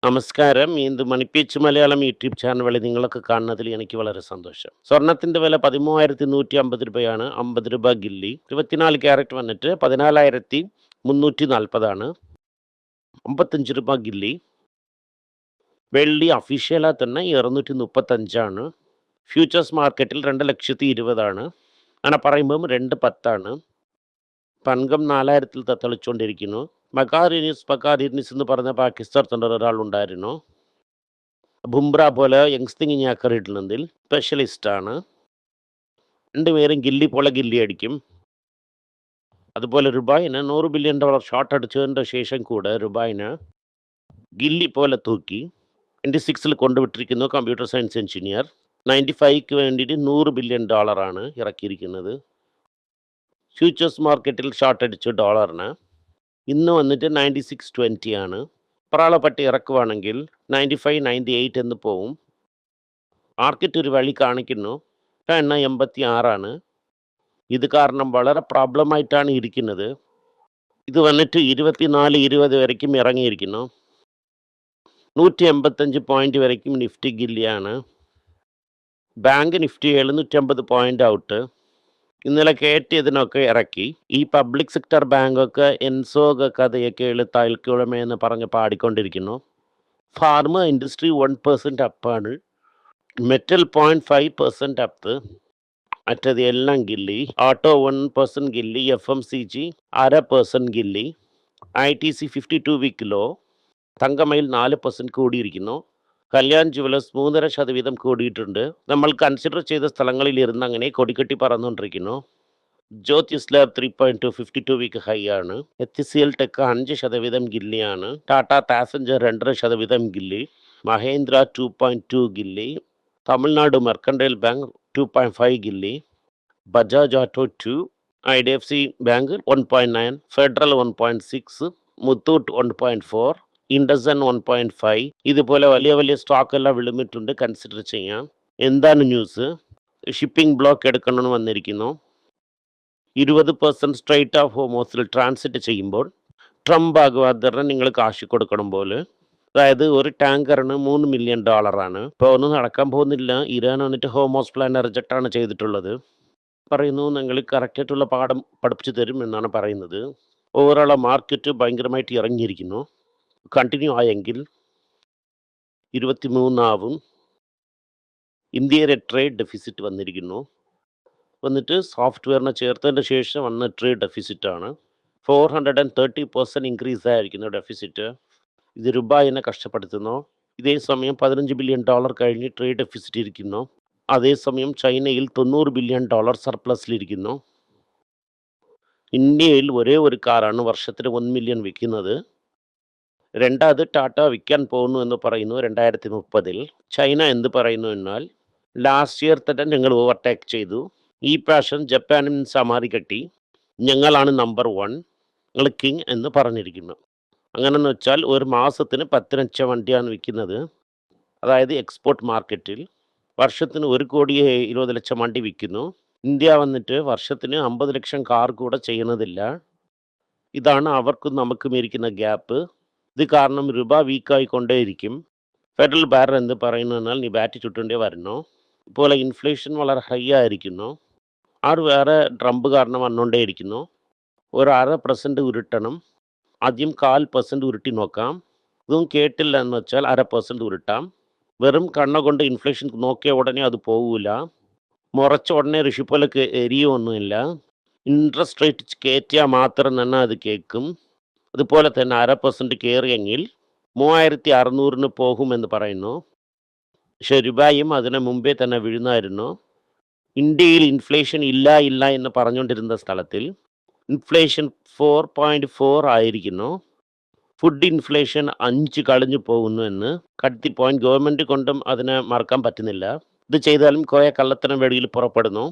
നമസ്കാരം. ഇത് മണിപ്പീച്ച് Malayalam YouTube channel വഴി നിങ്ങളൊക്കെ കാണുന്നതിൽ എനിക്ക് വളരെ സന്തോഷം. സ്വർണത്തിന്റെ വില 13,150 രൂപയാണ്. 50 രൂപ ഗില്ലി. 24 ക്യാരറ്റ് വന്നിട്ട് 14,340 55 രൂപ ഗില്ലി. വെള്ളി ഒഫീഷ്യലായി തന്നെ 235. ഫ്യൂച്ചേഴ്സ് മാർക്കറ്റിൽ 2,20,000. അങ്ങനെ പറയുമ്പം 2,10. പങ്കം 4,000 തത്തളിച്ചുകൊണ്ടിരിക്കുന്നു. ബക്കാരിനിസ് എന്ന് പറഞ്ഞ പാകിസ്ഥാൻ ഒരാളുണ്ടായിരുന്നു. ബുംറ പോലെ യങ്സ്തിങ് ഞാക്കറിയിടുന്നതിൽ സ്പെഷ്യലിസ്റ്റാണ്. രണ്ടുപേരും ഗില്ലി പോലെ ഗില്ലി അടിക്കും. അതുപോലെ റുബായിന് $100 ബില്യൺ ഷോട്ട് അടിച്ചതിൻ്റെ ശേഷം കൂടെ റുബായിന് ഗില്ലി പോലെ തൂക്കി 26 കൊണ്ടുവിട്ടിരിക്കുന്നു. കമ്പ്യൂട്ടർ സയൻസ് എഞ്ചിനീയർ 95 വേണ്ടിയിട്ട് $100 ബില്യൺ ഇറക്കിയിരിക്കുന്നത്. ഫ്യൂച്ചേഴ്സ് മാർക്കറ്റിൽ ഷോർട്ട് അടിച്ചു ഡോളറിന് ഇന്ന് വന്നിട്ട് 96.20 പ്രാളപ്പട്ടി ഇറക്കുവാണെങ്കിൽ 95-98 എന്ന് പോവും. മാർക്കറ്റ് ഒരു വഴി കാണിക്കുന്നു. എണ്ണ 86. ഇത് കാരണം വളരെ പ്രോബ്ലമായിട്ടാണ് ഇരിക്കുന്നത്. ഇത് വന്നിട്ട് 24-20 വരയ്ക്കും ഇറങ്ങിയിരിക്കുന്നു. 185 പോയിന്റ് വരയ്ക്കും നിഫ്റ്റി ഗില്ലിയാണ്. Bank Nifty 750 point out. ഇന്നലെ കയറ്റിയതിനൊക്കെ ഇറക്കി. ഈ പബ്ലിക് സെക്ടർ ബാങ്കൊക്കെ എൻസോക കഥയൊക്കെ എഴുത്താൽക്കുഴമയെന്ന് പറഞ്ഞ് പാടിക്കൊണ്ടിരിക്കുന്നു. ഫാർമ ഇൻഡസ്ട്രി 1% അപ്പാണ്. Metal 0.5% up. മറ്റത് എല്ലാം ഗില്ലി. ഓട്ടോ 1% ഗില്ലി. FMCG 0.5% ഗില്ലി. ITC 52 week low. തങ്കമയിൽ 4% കൂടിയിരിക്കുന്നു. കല്യാൺ ജുവലേഴ്സ് 3.5% കൂടിയിട്ടുണ്ട്. നമ്മൾ കൺസിഡർ ചെയ്ത സ്ഥലങ്ങളിൽ ഇരുന്ന് അങ്ങനെ കൊടിക്കെട്ടി പറന്നുകൊണ്ടിരിക്കുന്നു. ജ്യോതിസ് ലാബ് 3.2 52 വീക്ക് ഹൈ ആണ്. HCL ടെക് 5% ഗില്ലിയാണ്. ടാറ്റ പാസഞ്ചർ 2.5% ഗില്ലി. മഹേന്ദ്ര 2.2 ഗില്ലി. തമിഴ്നാട് മെർക്കൻഡൈൽ ബാങ്ക് 2.5 ഗില്ലി. Bajaj auto 2. IDFC bank 1.9. Federal 1.6. Muthoot 1.4. IndusInd 1.5. ഇതുപോലെ വലിയ വലിയ സ്റ്റോക്ക് എല്ലാം വിളിമിട്ടുണ്ട്. കൺസിഡർ ചെയ്യാം. എന്താണ് ന്യൂസ്? ഷിപ്പിംഗ് ബ്ലോക്ക് എടുക്കണമെന്ന് വന്നിരിക്കുന്നു. 20% സ്ട്രൈറ്റ് ഓഫ് ഹോമോസിൽ ട്രാൻസിറ്റ് ചെയ്യുമ്പോൾ ട്രംപ് ആകുവാദറിന് നിങ്ങൾ കാശ് കൊടുക്കണം പോലെ. അതായത് ഒരു ടാങ്കറിന് $3 മില്യൺ. ഇപ്പോൾ ഒന്നും നടക്കാൻ പോകുന്നില്ല. ഇറാൻ വന്നിട്ട് ഹോമോസ് പ്ലാൻ റിജക്റ്റാണ് ചെയ്തിട്ടുള്ളത്. പറയുന്നു നിങ്ങൾ കറക്റ്റായിട്ടുള്ള പാഠം പഠിപ്പിച്ചു തരും എന്നാണ് പറയുന്നത്. ഓവറോൾ മാർക്കറ്റ് ഭയങ്കരമായിട്ട് ഇറങ്ങിയിരിക്കുന്നു. കണ്ടിന്യൂ ആയെങ്കിൽ 23 ആവും. ഇന്ത്യയുടെ ട്രേഡ് ഡെഫിസിറ്റ് വന്നിരിക്കുന്നു. വന്നിട്ട് സോഫ്റ്റ്വെയറിനെ ചേർത്തതിൻ്റെ ശേഷം വന്ന ട്രേഡ് ഡെഫിസിറ്റാണ്. 430% ഇൻക്രീസ് ആയിരിക്കുന്നു ഡെഫിസിറ്റ്. ഇത് രൂപയെ കഷ്ടപ്പെടുത്തുന്നു. ഇതേ സമയം $15 ബില്യൺ കഴിഞ്ഞ് ട്രേഡ് ഡെഫിസിറ്റ് ഇരിക്കുന്നു. അതേസമയം ചൈനയിൽ $90 ബില്യൺ സർപ്ലസിലിരിക്കുന്നു. ഇന്ത്യയിൽ ഒരേ ഒരു കാറാണ് വർഷത്തിന് 1 മില്യൺ വിൽക്കുന്നത്. രണ്ടാമത് ടാറ്റ വിൽക്കാൻ പോകുന്നു എന്ന് പറയുന്നു 2030. ചൈന എന്ത് പറയുന്നു എന്നാൽ ലാസ്റ്റ് ഇയർ തന്നെ ഞങ്ങൾ ഓവർടേക്ക് ചെയ്തു. ഈ പ്രാവശ്യം ജപ്പാനും സമാധി കെട്ടി. ഞങ്ങളാണ് നമ്പർ 1, ഞങ്ങൾ കിങ് എന്ന് പറഞ്ഞിരിക്കുന്നു. അങ്ങനെയെന്ന് വെച്ചാൽ ഒരു മാസത്തിന് 10 ലക്ഷം വണ്ടിയാണ് വിൽക്കുന്നത്. അതായത് എക്സ്പോർട്ട് മാർക്കറ്റിൽ വർഷത്തിന് 1,20 ലക്ഷം വണ്ടി വിൽക്കുന്നു. ഇന്ത്യ വന്നിട്ട് വർഷത്തിന് 50 ലക്ഷം കാർ കൂടെ ചെയ്യുന്നതില്ല. ഇതാണ് അവർക്കും നമുക്കും ഇരിക്കുന്ന ഗ്യാപ്പ്. ഇത് കാരണം രൂപ വീക്കായിക്കൊണ്ടേയിരിക്കും. ഫെഡറൽ ബാരർ എന്ത് പറയുന്നു എന്നാൽ നീ ബാറ്റ് ചുട്ടേണ്ടേ വരണോ. ഇതുപോലെ ഇൻഫ്ലേഷൻ വളരെ ഹൈ ആയിരിക്കുന്നു. വേറെ ട്രംപ് കാരണം വന്നുകൊണ്ടേയിരിക്കുന്നു. ഒരു 0.5% ഉരുട്ടണം. ആദ്യം 0.25% ഉരുട്ടി നോക്കാം. ഇതും കേട്ടില്ല എന്ന് വെച്ചാൽ 0.5% ഉരുട്ടാം. വെറും കണ്ണ കൊണ്ട് ഇൻഫ്ലേഷൻ നോക്കിയ ഉടനെ അത് പോകില്ല. മുറച്ച ഉടനെ ഋഷി പോലെ എരിയൊന്നുമില്ല. ഇൻട്രസ്റ്റ് റേറ്റ് കയറ്റിയാൽ മാത്രം തന്നെ അത് കേൾക്കും. അതുപോലെ തന്നെ 0.5% കയറിയെങ്കിൽ 3,600 പോകുമെന്ന് പറയുന്നു. പക്ഷെ രൂപയും അതിന് മുമ്പേ തന്നെ വീഴുന്നായിരുന്നു. ഇന്ത്യയിൽ ഇൻഫ്ലേഷൻ ഇല്ല എന്ന് പറഞ്ഞുകൊണ്ടിരുന്ന സ്ഥലത്തിൽ ഇൻഫ്ലേഷൻ 4.4 ആയിരിക്കുന്നു. ഫുഡ് ഇൻഫ്ലേഷൻ 5 കളഞ്ഞു പോകുന്നു എന്ന് കടത്തി പോയിന്റ് ഗവൺമെൻറ് കൊണ്ടും അതിനെ മറക്കാൻ പറ്റുന്നില്ല. ഇത് ചെയ്താലും കുറേ കള്ളത്തരം വെളിയിൽ പുറപ്പെടുന്നു.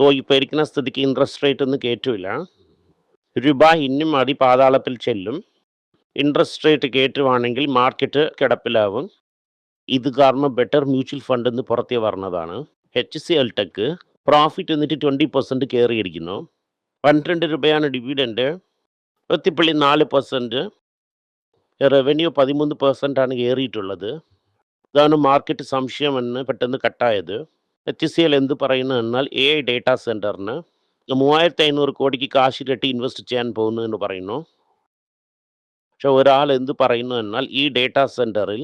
സോ ഇപ്പോൾ ഇരിക്കുന്ന സ്ഥിതിക്ക് ഇൻട്രസ്റ്റ് റേറ്റ് ഒന്നും കയറ്റില്ല. രൂപ ഇന്നും പാതാളത്തിൽ ചെല്ലും. ഇൻട്രസ്റ്റ് റേറ്റ് കയറ്റുവാണെങ്കിൽ മാർക്കറ്റ് കിടപ്പിലാവും. ഇത് കാരണം ബെറ്റർ മ്യൂച്വൽ ഫണ്ട് എന്ന് പുറത്തേ പറഞ്ഞതാണ്. HCL ടെക് പ്രോഫിറ്റ് എന്നിട്ട് 20% കയറിയിരിക്കുന്നു. 12 രൂപയാണ് ഡിവിഡൻഡ്. 4%. റവന്യൂ 13% ആണ് ഏറിയിട്ടുള്ളത്. ഇതാണ് മാർക്കറ്റ് സംശയമെന്ന് പെട്ടെന്ന് കട്ടായത്. HCL എന്ത് പറയുന്നു എന്നാൽ AI ഡേറ്റാ സെന്ററിന് 3500 കോടിക്ക് കാശ് ഇരട്ടി ഇൻവെസ്റ്റ് ചെയ്യാൻ പോകുന്നു എന്ന് പറയുന്നു. പക്ഷെ ഒരാൾ എന്ത് പറയുന്നു എന്നാൽ ഈ ഡേറ്റാ സെന്ററിൽ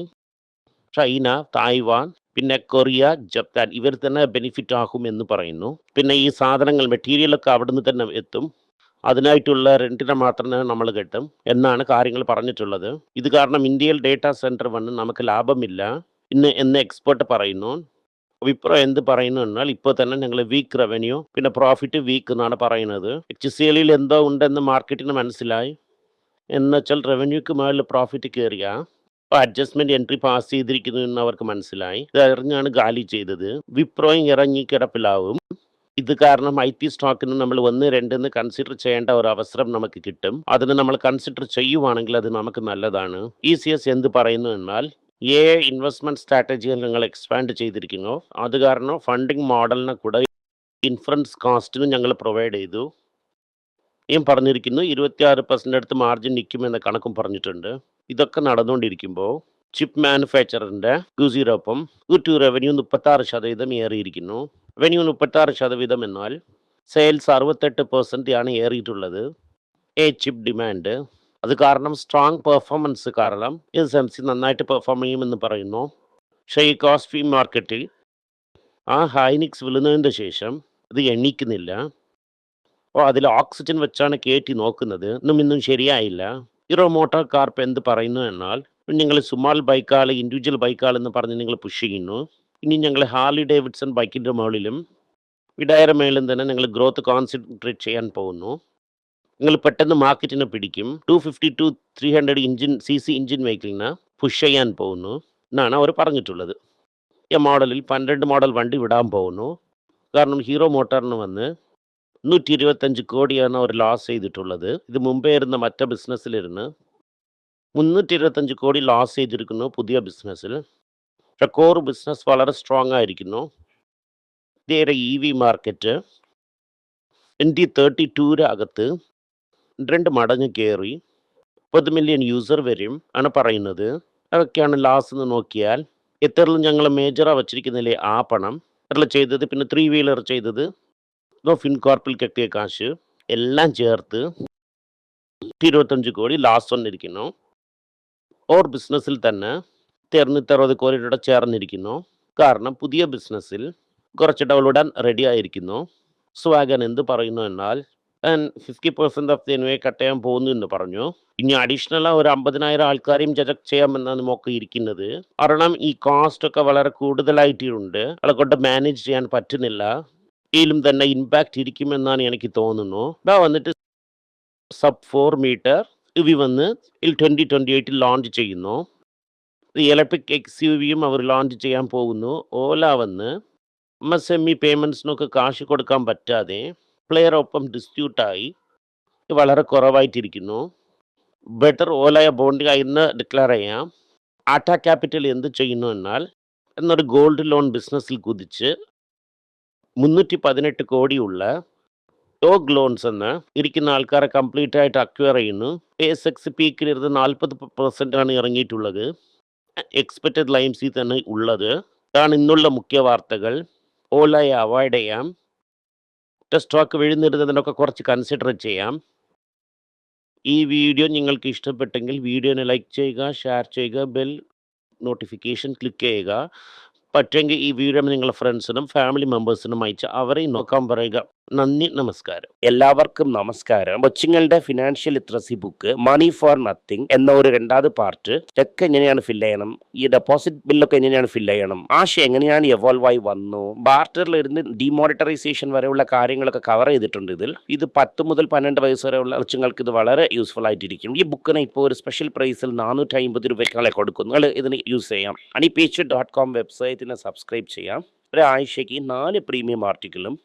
ചൈന, തായ്വാൻ, പിന്നെ കൊറിയ, ജപ്പാൻ ഇവർ തന്നെ ബെനിഫിറ്റ് ആകും എന്ന് പറയുന്നു. പിന്നെ ഈ സാധനങ്ങൾ മെറ്റീരിയലൊക്കെ അവിടുന്ന് തന്നെ എത്തും. അതിനായിട്ടുള്ള റെന്റിന് മാത്രമേ നമ്മൾ കിട്ടും എന്നാണ് കാര്യങ്ങൾ പറഞ്ഞിട്ടുള്ളത്. ഇത് കാരണം ഇന്ത്യയിൽ ഡേറ്റാ സെന്റർ വന്ന് നമുക്ക് ലാഭമില്ല എന്ന് എക്സ്പെർട്ട് പറയുന്നു. വിപ്രോ എന്ത് പറയുന്നു എന്നാൽ ഇപ്പോൾ തന്നെ ഞങ്ങൾ വീക്ക് റവന്യൂ പിന്നെ പ്രോഫിറ്റ് വീക്ക് എന്നാണ് പറയുന്നത്. HCLൽ എന്തോ ഉണ്ടെന്ന് മാർക്കറ്റിന് മനസ്സിലായി. എന്നുവെച്ചാൽ റവന്യൂക്ക് മുകളിൽ പ്രോഫിറ്റ് കയറിയ അഡ്ജസ്റ്റ്മെന്റ് എൻട്രി പാസ് ചെയ്തിരിക്കുന്നു എന്ന് അവർക്ക് മനസ്സിലായി. ഇത് അറിഞ്ഞാണ് ഗാലി ചെയ്തത്. വിപ്രോയും ഇറങ്ങി കിടപ്പിലാവും. ഇത് കാരണം IT സ്റ്റോക്കിന് നമ്മൾ 1, 2 കൺസിഡർ ചെയ്യേണ്ട ഒരു അവസരം നമുക്ക് കിട്ടും. അതിന് നമ്മൾ കൺസിഡർ ചെയ്യുവാണെങ്കിൽ അത് നമുക്ക് നല്ലതാണ്. ECS എന്ത് പറയുന്നു എന്നാൽ AI ഇൻവെസ്റ്റ്മെന്റ് സ്ട്രാറ്റജിയിൽ നിങ്ങൾ എക്സ്പാൻഡ് ചെയ്തിരിക്കുന്നു. അത് കാരണം ഫണ്ടിങ് മോഡലിനെ കൂടെ ഇൻഫറൻസ് കോസ്റ്റിനും ഞങ്ങൾ പ്രൊവൈഡ് ചെയ്തു. പറഞ്ഞിരിക്കുന്നു 26% അടുത്ത് മാർജിൻ നിൽക്കുമെന്ന കണക്കും പറഞ്ഞിട്ടുണ്ട്. ഇതൊക്കെ നടന്നുകൊണ്ടിരിക്കുമ്പോൾ ചിപ്പ് മാനുഫാക്ചറിന്റെ Q0 Q2 റവന്യൂ 36% ഏറിയിരിക്കുന്നു. റവന്യൂ 36% എന്നാൽ സെയിൽസ് 68% ആണ് ഏറിയിട്ടുള്ളത്. ചിപ്പ് ഡിമാൻഡ് അത് കാരണം സ്ട്രോങ് പെർഫോമൻസ് കാരണം SMC നന്നായിട്ട് പെർഫോം ചെയ്യുമെന്ന് പറയുന്നു. പക്ഷേ ഈ കോസ്റ്റ് മാർക്കറ്റിൽ ഹൈനിക്സ് വിളുന്നതിന് ശേഷം ഇത് എണ്ണിക്കുന്നില്ല. അതിൽ ഓക്സിജൻ വെച്ചാണ് കയറ്റി നോക്കുന്നത്. ഇന്നും ശരിയായില്ല. ഹീറോ മോട്ടോർ കാർപ്പ് എന്ത് പറയുന്നു എന്നാൽ നിങ്ങൾ സുമാൽ ബൈക്കാൾ ഇൻഡിവിജ്വൽ ബൈക്കാൾ എന്ന് പറഞ്ഞ് നിങ്ങൾ പുഷ് ചെയ്യുന്നു. ഇനി ഞങ്ങൾ ഹാർലി ഡേവിഡ്സൺ ബൈക്കിൻ്റെ മുകളിലും വിഡായയുടെ മേളിലും തന്നെ നിങ്ങൾ ഗ്രോത്ത് കോൺസെൻട്രേറ്റ് ചെയ്യാൻ പോകുന്നു. നിങ്ങൾ പെട്ടെന്ന് മാർക്കറ്റിനെ പിടിക്കും. 250 to 300 cc എഞ്ചിൻ വെഹിക്കിളിന് പുഷ് ചെയ്യാൻ പോകുന്നു എന്നാണ് അവർ പറഞ്ഞിട്ടുള്ളത്. ഈ മോഡലിൽ 12 മോഡൽ വണ്ടി വിടാൻ പോകുന്നു. കാരണം ഹീറോ മോട്ടോറിന് വന്ന് 125 കോടിയാണ് അവർ ലോസ് ചെയ്തിട്ടുള്ളത്. ഇത് മുമ്പേ ഇരുന്ന മറ്റേ ബിസിനസ്സിലിരുന്ന് 325 കോടി ലോസ് ചെയ്തിരിക്കുന്നു പുതിയ ബിസിനസ്സിൽ. പക്ഷെ കോർ ബിസിനസ് വളരെ സ്ട്രോങ് ആയിരിക്കുന്നു. ഇന്ത്യയുടെ EV മാർക്കറ്റ് 2032 അകത്ത് 2 മടങ്ങ് കയറി 30 മില്യൺ യൂസർ വരും ആണ് പറയുന്നത്. അതൊക്കെയാണ് ലാസ് എന്ന് നോക്കിയാൽ എത്രയും ഞങ്ങൾ മേജറാ വച്ചിരിക്കുന്നില്ലേ ആ പണം എത്ര ചെയ്തത്, പിന്നെ 3 വീലർ ചെയ്തത്, ഫിൻകോർപ്പിൽ കെട്ടിയ കാശ് എല്ലാം ചേർത്ത് 25 കോടി ലാസ് വന്നിരിക്കുന്നു. ഓർ ബിസിനസ്സിൽ തന്നെ 260 കോടിയുടെ ചേർന്നിരിക്കുന്നു. കാരണം പുതിയ ബിസിനസ്സിൽ കുറച്ച് ഡെവലപ്പിടാൻ റെഡി ആയിരിക്കുന്നു. സ്വാഗൻ എന്ത് പറയുന്നു എന്നാൽ 50% ഓഫ് ദി എൻവേ കട്ട് ചെയ്യാൻ പോകുന്നു എന്ന് പറഞ്ഞു. ഇനി അഡീഷണൽ ഒരു 50,000 ആൾക്കാരെയും ജഡക്ട് ചെയ്യാമെന്നാണ് നോക്കിയിരിക്കുന്നത്. കാരണം ഈ കോസ്റ്റ് ഒക്കെ വളരെ കൂടുതലായിട്ടുണ്ട്. അവളെ കൊണ്ട് മാനേജ് ചെയ്യാൻ പറ്റുന്നില്ല. ഇതിലും തന്നെ ഇമ്പാക്റ്റ് ഇരിക്കുമെന്നാണ് എനിക്ക് തോന്നുന്നു. വന്നിട്ട് സബ് 4 മീറ്റർ ഇവി വന്ന് 2028 ലോഞ്ച് ചെയ്യുന്നു. ഇലക്ട്രിക് XUVയും അവർ ലോഞ്ച് ചെയ്യാൻ പോകുന്നു. ഓല വന്ന് MSME പേയ്മെൻറ്റ്സിനൊക്കെ കാശ് കൊടുക്കാൻ പറ്റാതെ പ്ലെയറൊപ്പം ഡിസ്പ്യൂട്ടായി വളരെ കുറവായിട്ടിരിക്കുന്നു. ബെറ്റർ ഓലയ ബോണ്ട് ഇന്ന് ഡിക്ലെയർ ചെയ്യാം. ആറ്റ ക്യാപിറ്റൽ എന്ത് ചെയ്യുന്നു എന്നാൽ എന്നൊരു ഗോൾഡ് ലോൺ ബിസിനസ്സിൽ കുതിച്ച് 318 കോടിയുള്ള ടോഗ് ലോൺസ് എന്ന് ഇരിക്കുന്ന ആൾക്കാരെ കംപ്ലീറ്റ് ആയിട്ട് അക്വയർ ചെയ്യുന്നു. ASX പീക്കിലിരുന്ന് 40% ആണ് ഇറങ്ങിയിട്ടുള്ളത്. എക്സ്പെക്റ്റഡ് ലൈൻസിൽ തന്നെ ഉള്ളത്. ഇതാണ് ഇന്നുള്ള മുഖ്യ വാർത്തകൾ. ഓലയെ അവോയ്ഡ് ചെയ്യാം. സ്റ്റോക്ക് വീഴുന്നിരുന്നതിനൊക്കെ കുറച്ച് കൺസിഡർ ചെയ്യാം. ഈ വീഡിയോ നിങ്ങൾക്ക് ഇഷ്ടപ്പെട്ടെങ്കിൽ വീഡിയോനെ ലൈക്ക് ചെയ്യുക, ഷെയർ ചെയ്യുക, ബെൽ നോട്ടിഫിക്കേഷൻ ക്ലിക്ക് ചെയ്യുക. പറ്റുമെങ്കിൽ ഈ വീഡിയോ നിങ്ങളുടെ ഫ്രണ്ട്സിനും ഫാമിലി മെമ്പേഴ്സിനും അയച്ച് അവരെയും നോക്കാൻ പറയുക. നന്ദി, നമസ്കാരം. എല്ലാവർക്കും നമസ്കാരം. കൊച്ചുങ്ങളുടെ financial literacy book money for nothing എന്ന ഒരു 2ാമത് പാർട്ട്. ചെക്ക് എങ്ങനെയാണ് ഫില്ല് ചെയ്യണം, ഈ ഡെപ്പോസിറ്റ് ബില്ലൊക്കെ എങ്ങനെയാണ് ഫില്ല് ചെയ്യണം, ആശയം എങ്ങനെയാണ് എവോൾവ് ആയി വന്നു, ബാർട്ടറിൽ ഇരുന്ന് ഡിമോണിറ്ററൈസേഷൻ വരെയുള്ള കാര്യങ്ങളൊക്കെ കവർ ചെയ്തിട്ടുണ്ട്. ഇത് 10 മുതൽ 12 വയസ്സ് വരെയുള്ള കൊച്ചുങ്ങൾക്ക് ഇത് വളരെ യൂസ്ഫുൾ ആയിട്ടിരിക്കും. ഈ ബുക്കിന് ഇപ്പോൾ ഒരു സ്പെഷ്യൽ പ്രൈസിൽ 450 രൂപയ്ക്കാളെ കൊടുക്കുന്നു. നിങ്ങൾ ഇതിന് യൂസ് ചെയ്യാം. honeypage.com വെബ്സൈറ്റിനെ സബ്സ്ക്രൈബ് ചെയ്യാം. ഒരാഴ്ചയ്ക്ക് 4 പ്രീമിയം ആർട്ടിക്കിളും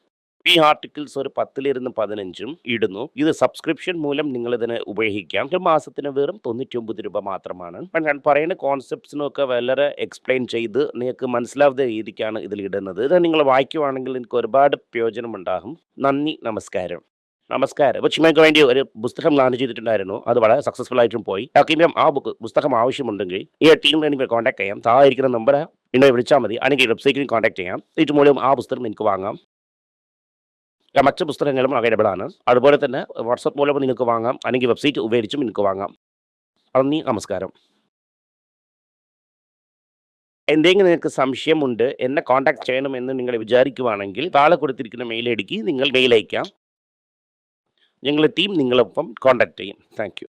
ഈ ആർട്ടിക്കിൾസ് ഒരു 10 to 15 ഇടുന്നു. ഇത് സബ്സ്ക്രിപ്ഷൻ മൂലം നിങ്ങൾ ഇതിനെ ഉപയോഗിക്കാം. ഒരു മാസത്തിന് വെറും 99 രൂപ മാത്രമാണ്. ഞാൻ പറയുന്ന കോൺസെപ്റ്റ്സിനൊക്കെ വളരെ എക്സ്പ്ലെയിൻ ചെയ്ത് നിങ്ങൾക്ക് മനസ്സിലാവുന്ന രീതിക്കാണ് ഇതിൽ ഇടുന്നത്. ഇത് നിങ്ങൾ വായിക്കുവാണെങ്കിൽ നിങ്ങൾക്ക് ഒരുപാട് പ്രയോജനം ഉണ്ടാകും. നന്ദി, നമസ്കാരം. നമസ്കാരം. കൊച്ചുമേക്ക് വേണ്ടി ഒരു പുസ്തകം ലോഞ്ച് ചെയ്തിട്ടുണ്ടായിരുന്നു. അത് വളരെ സക്സസ്ഫുൾ ആയിട്ടും പോയി. ആർക്കെങ്കിലും ആ പുസ്തകം ആവശ്യമുണ്ടെങ്കിൽ ഈ ടീമിൽ എനിക്ക് കോൺടാക്ട് ചെയ്യാം. താഴെ ഇരിക്കുന്ന നമ്പർ എന്നെ വിളിച്ചാൽ മതി. അല്ലെങ്കിൽ വെബ്സൈറ്റിൽ കോൺടാക്ട് ചെയ്യാം. ഇത് മൂലം ആ പുസ്തകം എനിക്ക് വാങ്ങാം. മറ്റ് പുസ്തകങ്ങളും അവൈലബിൾ ആണ്. അതുപോലെ തന്നെ വാട്സപ്പ് മൂലം നിങ്ങൾക്ക് വാങ്ങാം. അല്ലെങ്കിൽ വെബ്സൈറ്റ് ഉപയോഗിച്ചും നിങ്ങൾക്ക് വാങ്ങാം. നന്ദി, നമസ്കാരം. എന്തെങ്കിലും നിങ്ങൾക്ക് സംശയമുണ്ട്, എന്നെ കോൺടാക്ട് ചെയ്യണമെന്ന് നിങ്ങൾ വിചാരിക്കുവാണെങ്കിൽ താഴെ കൊടുത്തിരിക്കുന്ന മെയിൽ ഐ ഡിക്ക് നിങ്ങൾ മെയിൽ അയക്കാം. ഞങ്ങളുടെ ടീം നിങ്ങളൊപ്പം കോൺടാക്ട് ചെയ്യും. Thank you.